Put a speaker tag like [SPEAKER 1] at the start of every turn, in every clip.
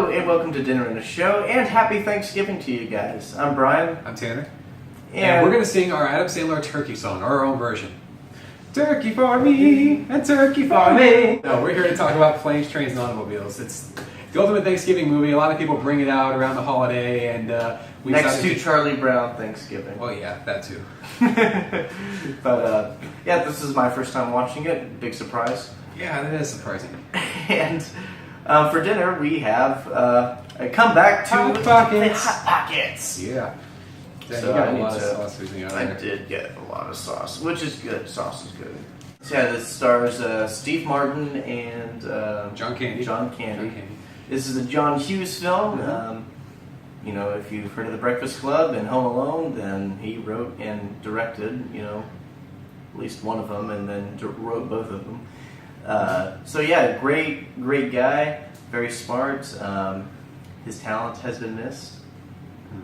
[SPEAKER 1] Hello and welcome to Dinner and a Show, and happy Thanksgiving to you guys. I'm Brian.
[SPEAKER 2] I'm Tanner.
[SPEAKER 1] And
[SPEAKER 2] we're going to sing our Adam Sandler turkey song, our own version. Turkey for me and turkey for me. No, we're here to talk about Planes, Trains, and Automobiles. It's the ultimate Thanksgiving movie. A lot of people bring it out around the holiday, and we
[SPEAKER 1] next to Charlie Brown Thanksgiving.
[SPEAKER 2] Well, yeah, that too.
[SPEAKER 1] But yeah, this is my first time watching it. Big surprise.
[SPEAKER 2] Yeah, that is surprising.
[SPEAKER 1] And for dinner, we have a comeback to
[SPEAKER 2] Hot Pockets.
[SPEAKER 1] the Hot Pockets.
[SPEAKER 2] Yeah. Dang,
[SPEAKER 1] So
[SPEAKER 2] you got
[SPEAKER 1] I
[SPEAKER 2] a
[SPEAKER 1] need
[SPEAKER 2] lot of
[SPEAKER 1] to-
[SPEAKER 2] sauce oozing out
[SPEAKER 1] I
[SPEAKER 2] there.
[SPEAKER 1] did get a lot of sauce, which is good. Sauce is good. So yeah, this stars Steve Martin and
[SPEAKER 2] John Candy.
[SPEAKER 1] John Candy.
[SPEAKER 2] John Candy.
[SPEAKER 1] This is a John Hughes film.
[SPEAKER 2] Mhm.
[SPEAKER 1] You know, if you've heard of The Breakfast Club and Home Alone, then he wrote and directed, you know, at least one of them, and then wrote both of them. So yeah, great guy, very smart. His talent has been missed,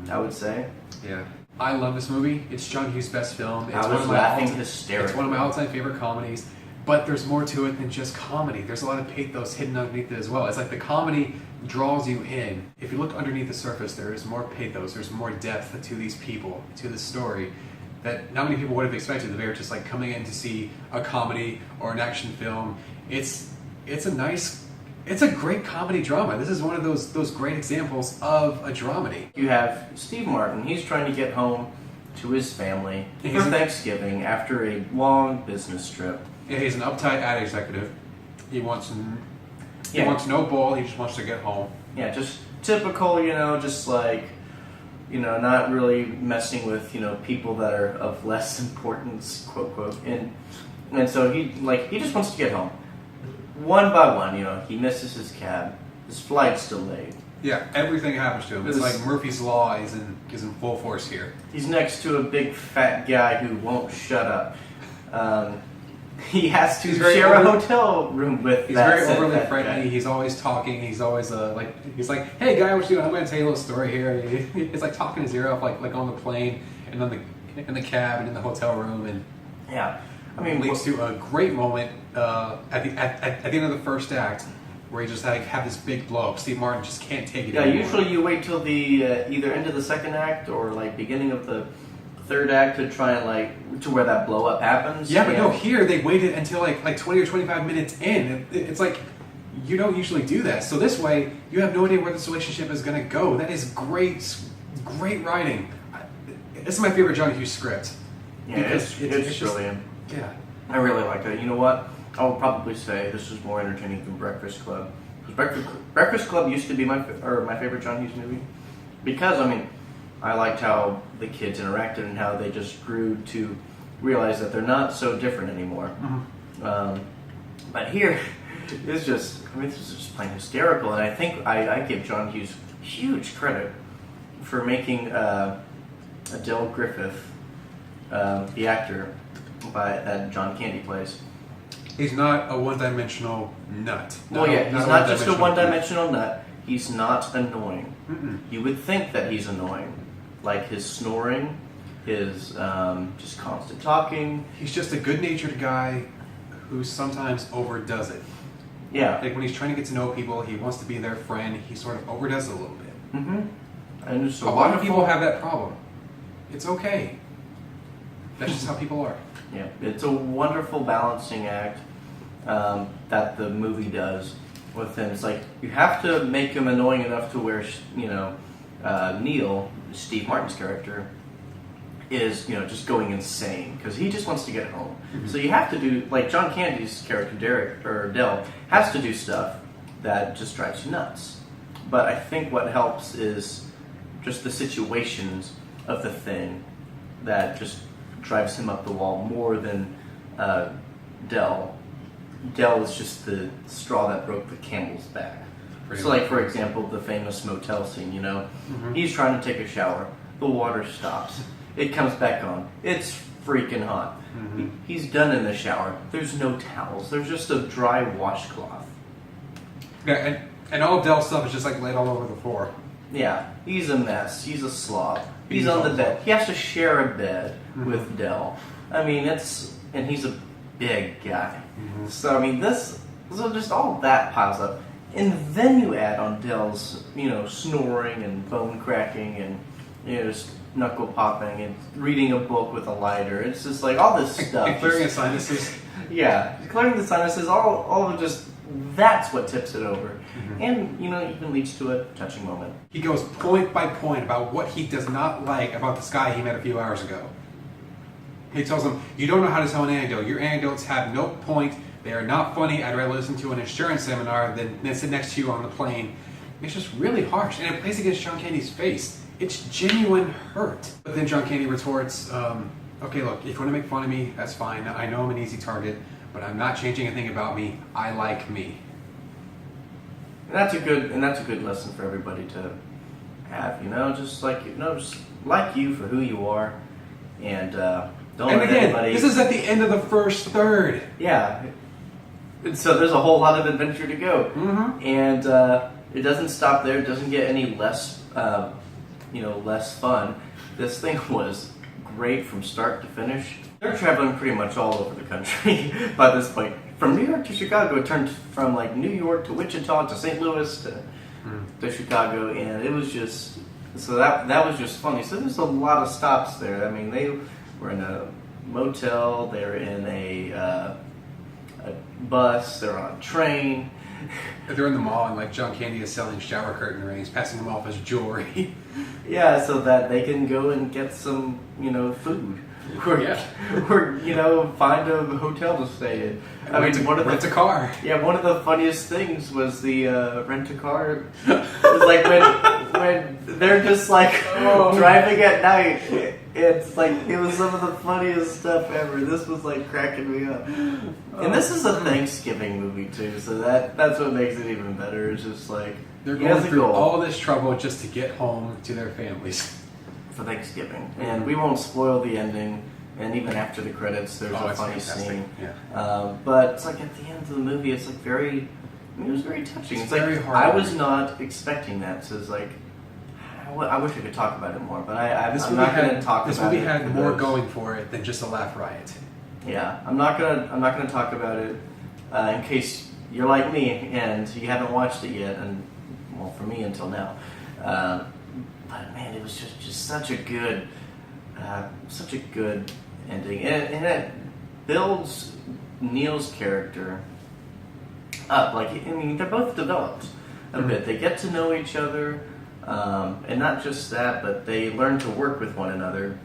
[SPEAKER 1] I would say.
[SPEAKER 2] Yeah. I love this movie. It's John Hughes' best film. It's
[SPEAKER 1] I
[SPEAKER 2] one
[SPEAKER 1] was
[SPEAKER 2] of my
[SPEAKER 1] laughing
[SPEAKER 2] all-time-
[SPEAKER 1] hysterically.
[SPEAKER 2] It's one of my all-time favorite comedies. But there's more to it than just comedy. There's a lot of pathos hidden underneath it as well. It's like the comedy draws you in. If you look underneath the surface, there is more pathos, there's more depth to these people, to the story, that not many people would have expected. They were just like coming in to see a comedy or an action film. It's a great comedy drama. This is one of those great examples of a dramedy.
[SPEAKER 1] You have Steve Martin. He's trying to get home to his family for Thanksgiving after a long business trip.
[SPEAKER 2] Yeah, he's an uptight ad executive. He wants
[SPEAKER 1] Yeah.
[SPEAKER 2] no bull. He just wants to get home.
[SPEAKER 1] Yeah, just typical, you know, just like, you know, not really messing with, you know, people that are of less importance, quote, quote. And so he just wants to get home. One by one, you know, he misses his cab. His flight's delayed.
[SPEAKER 2] Yeah, everything happens to him. It's like Murphy's Law is in full force here.
[SPEAKER 1] He's next to a big fat guy who won't shut up. He has to share a hotel room with
[SPEAKER 2] He's
[SPEAKER 1] that
[SPEAKER 2] very
[SPEAKER 1] said
[SPEAKER 2] overly
[SPEAKER 1] fat
[SPEAKER 2] friendly.
[SPEAKER 1] guy.
[SPEAKER 2] He's always talking. He's always he's like, hey guy, what you doing? I'm gonna tell you a little story here. He's like talking his ear off like on the plane and on in the cab and in the hotel room, and
[SPEAKER 1] Yeah, I mean,
[SPEAKER 2] leads to a great moment at the end of the first act where he just like have this big blow up. Steve Martin just can't take it
[SPEAKER 1] yeah.
[SPEAKER 2] anymore.
[SPEAKER 1] Usually you wait till the either end of the second act or like beginning of the third act to try and like to where that blow up happens.
[SPEAKER 2] Yeah, but no, here they waited until like 20 or 25 minutes in. It's like you don't usually do that. So this way, you have no idea where this relationship is going to go. That is great writing. This is my favorite John Hughes script.
[SPEAKER 1] Yeah,
[SPEAKER 2] Because
[SPEAKER 1] it's
[SPEAKER 2] just-
[SPEAKER 1] brilliant.
[SPEAKER 2] Yeah.
[SPEAKER 1] I really like that. You know what? I will probably say this is more entertaining than Breakfast Club. 'Cause Breakfast Club used to be my favorite John Hughes movie because I mean I liked how the kids interacted and how they just grew to realize that they're not so different anymore.
[SPEAKER 2] Mm-hmm.
[SPEAKER 1] But here, it's just this is just plain hysterical, and I think I give John Hughes huge credit for making Adele Griffith, the actor that John Candy plays.
[SPEAKER 2] He's not a one-dimensional nut.
[SPEAKER 1] Well, yeah, he's not just a
[SPEAKER 2] one-dimensional
[SPEAKER 1] one-dimensional nut. He's not annoying.
[SPEAKER 2] Mm-mm.
[SPEAKER 1] You would think that he's annoying, like his snoring, his just constant talking.
[SPEAKER 2] He's just a good-natured guy who sometimes overdoes it.
[SPEAKER 1] Yeah.
[SPEAKER 2] Like when he's trying to get to know people, he wants to be their friend. He sort of overdoes it a little bit.
[SPEAKER 1] Mm-hmm. And it's
[SPEAKER 2] A lot of people have that problem. It's okay. That's just how people are.
[SPEAKER 1] Yeah, it's a wonderful balancing act that the movie does with him. It's like you have to make him annoying enough to where you know Neil, Steve Martin's character, is just going insane because he just wants to get home.
[SPEAKER 2] Mm-hmm.
[SPEAKER 1] So you have to do like John Candy's character Derek or Dell has to do stuff that just drives you nuts. But I think what helps is just the situations of the thing that just drives him up the wall more than Dell. Dell is just the straw that broke the camel's back.
[SPEAKER 2] Pretty
[SPEAKER 1] So,
[SPEAKER 2] much.
[SPEAKER 1] like for example, the famous motel scene.
[SPEAKER 2] Mm-hmm.
[SPEAKER 1] He's trying to take a shower. The water stops. It comes back on. It's freaking hot.
[SPEAKER 2] Mhm.
[SPEAKER 1] He's done in the shower. There's no towels. There's just a dry washcloth.
[SPEAKER 2] Yeah, and all of Dell's stuff is just like laid all over the floor.
[SPEAKER 1] Yeah, he's a mess. He's a slob. He's
[SPEAKER 2] He's
[SPEAKER 1] on the
[SPEAKER 2] awful.
[SPEAKER 1] bed. He has to share a bed
[SPEAKER 2] Mhm.
[SPEAKER 1] with Dell. I mean, and he's a big guy.
[SPEAKER 2] Mhm.
[SPEAKER 1] So I mean, so just all that piles up, And then you add on Dell's, snoring and bone cracking and, just knuckle popping and reading a book with a lighter. It's just like all this stuff.
[SPEAKER 2] Clearing his sinuses.
[SPEAKER 1] Yeah, clearing the sinuses, all of just, that's what tips it over. And, even leads to a touching moment.
[SPEAKER 2] He goes point by point about what he does not like about this guy he met a few hours ago. He tells him, you don't know how to tell an anecdote. Your anecdotes have no point. They are not funny. I'd rather listen to an insurance seminar than sit next to you on the plane. It's just really harsh. And it plays against John Candy's face. It's genuine hurt. But then John Candy retorts, okay, look, if you want to make fun of me, that's fine. I know I'm an easy target, but I'm not changing anything about me. I like me.
[SPEAKER 1] And that's a good lesson for everybody to have, just like you for who you are, and don't
[SPEAKER 2] And
[SPEAKER 1] let
[SPEAKER 2] again,
[SPEAKER 1] anybody.
[SPEAKER 2] this is at the end of the first third.
[SPEAKER 1] Yeah. And so there's a whole lot of adventure to go, and it doesn't stop there. It doesn't get any less, less fun. This thing was great from start to finish. They're traveling pretty much all over the country by this point. From New York to Chicago, it turned from like New York to Wichita to St. Louis to Chicago, and it was just that was just funny. So there's a lot of stops there. I mean, they were in a motel, they were in a bus, they're on a train.
[SPEAKER 2] They're in the mall, and like John Candy is selling shower curtain rings, passing them off as jewelry.
[SPEAKER 1] Yeah, so that they can go and get some, food. Or find a hotel to stay in.
[SPEAKER 2] Rent a car.
[SPEAKER 1] Yeah, one of the funniest things was the rent a car. It was like when they're just like driving at night. It's like it was some of the funniest stuff ever. This was like cracking me up. And this is a Thanksgiving movie too, so that's what makes it even better. It's just like
[SPEAKER 2] They're going through all this trouble just to get home to their families.
[SPEAKER 1] For Thanksgiving, and we won't spoil the ending. And even after the credits, there's a funny scene.
[SPEAKER 2] Yeah.
[SPEAKER 1] But it's like at the end of the movie, it's like it was very touching. It's
[SPEAKER 2] very
[SPEAKER 1] like
[SPEAKER 2] hard.
[SPEAKER 1] I was not expecting that. So it's like I wish I could talk about it more, but I'm not going to talk about it.
[SPEAKER 2] This movie had more going for it than just a laugh riot.
[SPEAKER 1] Yeah, I'm not gonna talk about it in case you're like me and you haven't watched it yet, and well, for me until now. But man, it was just such a good ending, and it builds Neil's character up. Like, I mean, they're both developed a bit. They get to know each other, and not just that, but they learn to work with one another.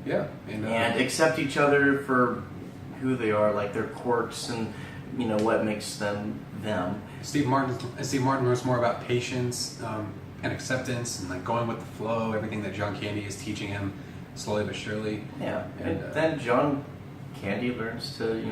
[SPEAKER 2] Yeah,
[SPEAKER 1] and accept each other for who they are, like their quirks and what makes them them.
[SPEAKER 2] Steve Martin learns more about patience and acceptance and like going with the flow. Everything that John Candy is teaching him, slowly but surely.
[SPEAKER 1] Yeah, and then John Candy learns to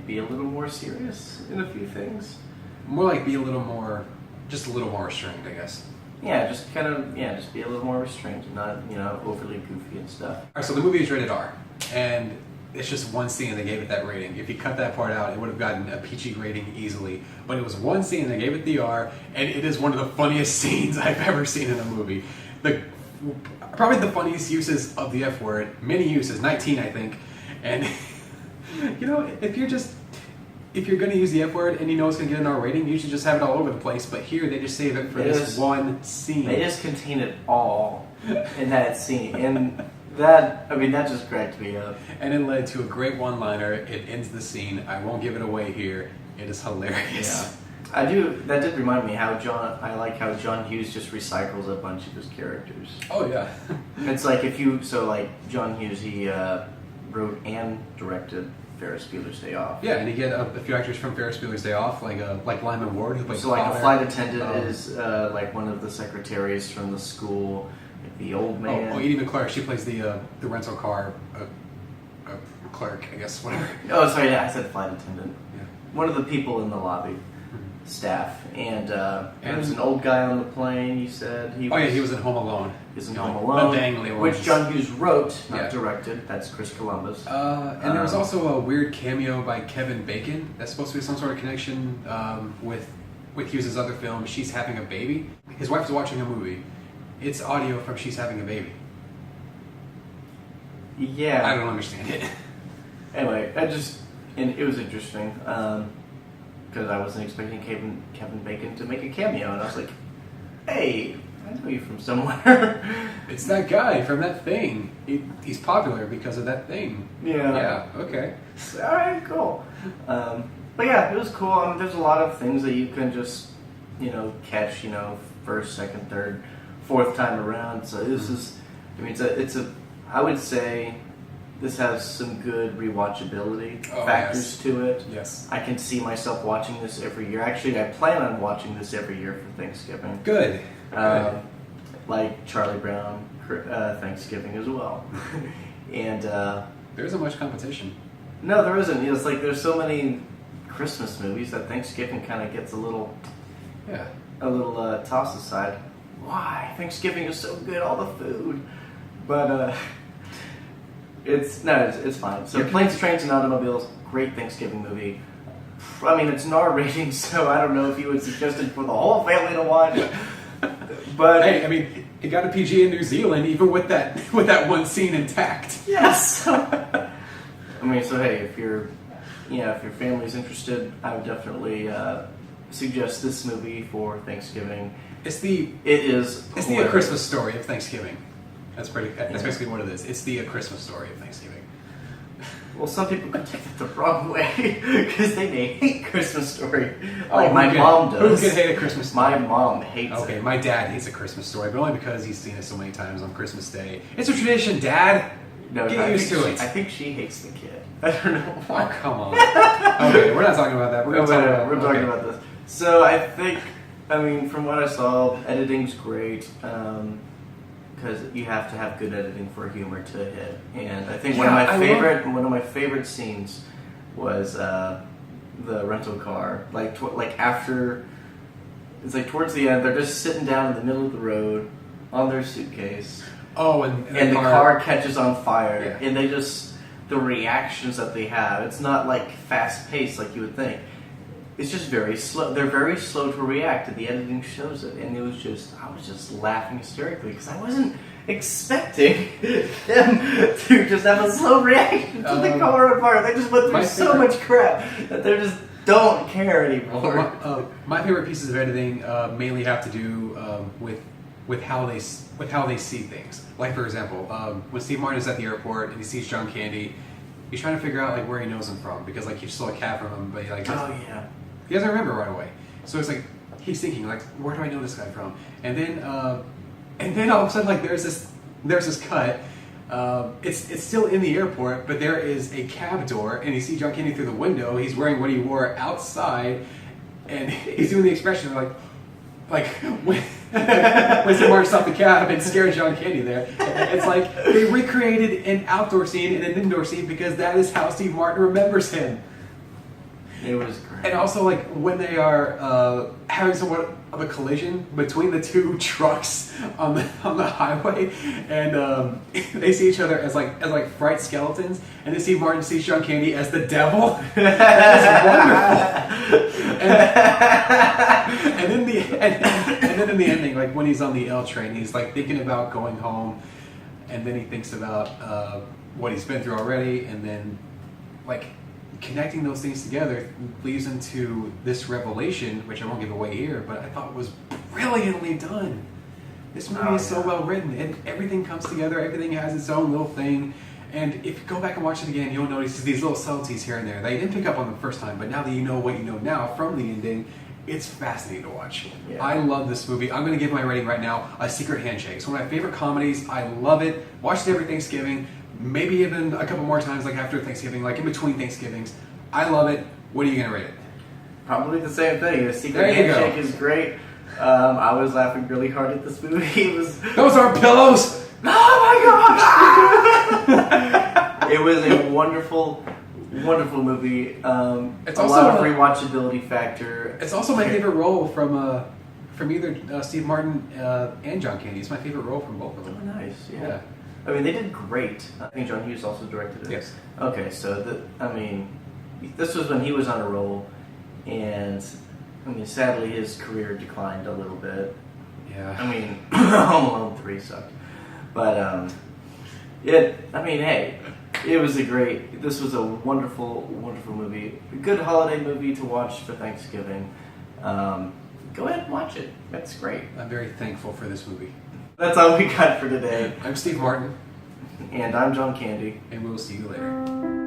[SPEAKER 1] be a little more serious in a few things.
[SPEAKER 2] More like be a little more restrained, I guess.
[SPEAKER 1] Yeah, just be a little more restrained and not overly goofy and stuff.
[SPEAKER 2] All right, so the movie is rated R, and it's just one scene they gave it that rating. If you cut that part out, it would have gotten a PG rating easily. But it was one scene they gave it the R, and it is one of the funniest scenes I've ever seen in a movie. Probably the funniest uses of the F word, many uses, 19 I think. And if you're going to use the F word and you know it's going to get an R rating, you should just have it all over the place. But here they just save it for this one scene.
[SPEAKER 1] They just contain it all in that scene, and that just cracked me up.
[SPEAKER 2] And it led to a great one-liner. It ends the scene. I won't give it away here. It is hilarious.
[SPEAKER 1] Yeah. That did remind me I like how John Hughes just recycles a bunch of his characters.
[SPEAKER 2] Oh yeah.
[SPEAKER 1] It's like John Hughes, he wrote and directed Ferris Bueller's Day Off.
[SPEAKER 2] Yeah, and you get a few actors from Ferris Bueller's Day Off, like Lyman Ward, who plays
[SPEAKER 1] a flight attendant is like one of the secretaries from the school, like the old man.
[SPEAKER 2] Edie McClure, she plays the rental car clerk, I guess, whatever.
[SPEAKER 1] Oh, sorry, yeah, I said flight attendant.
[SPEAKER 2] Yeah.
[SPEAKER 1] One of the people in the lobby. Staff, and there's an old guy on the plane. You said he
[SPEAKER 2] was in Home Alone.
[SPEAKER 1] He's in Home Alone, which John Hughes wrote, not directed. That's Chris Columbus.
[SPEAKER 2] And there was also a weird cameo by Kevin Bacon. That's supposed to be some sort of connection with Hughes' other film, She's Having a Baby. His wife is watching a movie. It's audio from She's Having a Baby.
[SPEAKER 1] Yeah,
[SPEAKER 2] I don't understand it.
[SPEAKER 1] Anyway, it was interesting. because I wasn't expecting Kevin Bacon to make a cameo, and I was like, "Hey, I know you from somewhere."
[SPEAKER 2] It's that guy from that thing. He's popular because of that thing.
[SPEAKER 1] Yeah.
[SPEAKER 2] Yeah. Okay.
[SPEAKER 1] All right, cool. But yeah, it was cool. There's a lot of things that you can just, catch, first, second, third, fourth time around. So this is, I would say this has some good rewatchability factors to it.
[SPEAKER 2] Yes.
[SPEAKER 1] I can see myself watching this every year. Actually, I plan on watching this every year for Thanksgiving.
[SPEAKER 2] Good.
[SPEAKER 1] Like Charlie Brown Thanksgiving as well. And
[SPEAKER 2] there isn't much competition.
[SPEAKER 1] no, there isn't. It's like there's so many Christmas movies that Thanksgiving kind of gets a little tossed aside. Why? Thanksgiving is so good, all the food. But it's fine. So Planes, Trains, and Automobiles, great Thanksgiving movie. I mean, it's an R rating, so I don't know if you would suggest it for the whole family to watch. But
[SPEAKER 2] hey, I mean, it got a PG in New Zealand, even with that one scene intact.
[SPEAKER 1] yes. I mean, so hey, if your family's interested, I would definitely suggest this movie for Thanksgiving.
[SPEAKER 2] It's
[SPEAKER 1] the A
[SPEAKER 2] Christmas Story of Thanksgiving. That's basically what it is. It's the A Christmas Story of Thanksgiving.
[SPEAKER 1] Well, some people could take it the wrong way because they may hate Christmas Story. Like my mom does.
[SPEAKER 2] Who can hate A Christmas Story?
[SPEAKER 1] My mom hates it.
[SPEAKER 2] Okay, my dad hates A Christmas Story, but only because he's seen it so many times on Christmas Day. It's a tradition, Dad.
[SPEAKER 1] No,
[SPEAKER 2] Get used to it.
[SPEAKER 1] I think she hates the kid. I don't know why.
[SPEAKER 2] Oh, come on. Okay, we're not talking about that. We're
[SPEAKER 1] talking about this. So I think, from what I saw, editing's great. Because you have to have good editing for humor to hit, and I think one of my favorite scenes was the rental car. After it's like towards the end, they're just sitting down in the middle of the road on their suitcase.
[SPEAKER 2] Oh, and
[SPEAKER 1] the car catches on fire,
[SPEAKER 2] yeah.
[SPEAKER 1] and they just the reactions that they have. It's not like fast paced like you would think. It's just very slow. They're very slow to react, and the editing shows it. And I was just laughing hysterically because I wasn't expecting them to just have a slow reaction to the car on fire. They just went through so much crap that they just don't care anymore.
[SPEAKER 2] My favorite pieces of editing mainly have to do with how they see things. Like for example, when Steve Martin is at the airport and he sees John Candy, he's trying to figure out where he knows him from because he stole a cab from him, but he doesn't remember right away. So it's like he's thinking where do I know this guy from? And then all of a sudden there's this cut. It's still in the airport, but there is a cab door, and you see John Candy through the window. He's wearing what he wore outside, and he's doing the expression when Steve Martin stopped the cab and scared John Candy there. It's like they recreated an outdoor scene and an indoor scene because that is how Steve Martin remembers him.
[SPEAKER 1] It was great.
[SPEAKER 2] And also, when they are having somewhat of a collision between the two trucks on the highway, and they see each other as fright skeletons, and then Steve Martin sees John Candy as the devil. That's wonderful. And then in the ending, when he's on the L train, he's thinking about going home, and then he thinks about what he's been through already, and then connecting those things together leads into this revelation, which I won't give away here, but I thought was brilliantly done. This movie is so well written, and everything comes together, everything has its own little thing, and if you go back and watch it again, you'll notice these little subtleties here and there that you didn't pick up on the first time, but now that you know what you know now from the ending, it's fascinating to watch. Yeah. I love this movie. I'm going to give my rating right now a Secret Handshake. It's one of my favorite comedies. I love it. Watched it every Thanksgiving. Maybe even a couple more times, after Thanksgiving, in between Thanksgivings. I love it. What are you going to rate it?
[SPEAKER 1] Probably the same thing. The Secret Handshake is great. I was laughing really hard at this movie.
[SPEAKER 2] Those are pillows!
[SPEAKER 1] Oh my god! It was a wonderful, wonderful movie.
[SPEAKER 2] It's
[SPEAKER 1] a
[SPEAKER 2] also
[SPEAKER 1] lot of rewatchability factor.
[SPEAKER 2] It's also my favorite role from either Steve Martin and John Candy. It's my favorite role from both of them.
[SPEAKER 1] Oh, nice. Yeah. They did great. I think John Hughes also directed it.
[SPEAKER 2] Yes.
[SPEAKER 1] Okay, so this was when he was on a roll, and sadly his career declined a little bit.
[SPEAKER 2] Yeah.
[SPEAKER 1] Home Alone 3 sucked, but hey, This was a wonderful, wonderful movie. A good holiday movie to watch for Thanksgiving. Go ahead and watch it. That's great.
[SPEAKER 2] I'm very thankful for this movie.
[SPEAKER 1] That's all we got for today.
[SPEAKER 2] I'm Steve Martin,
[SPEAKER 1] And I'm John Candy.
[SPEAKER 2] and we'll see you later.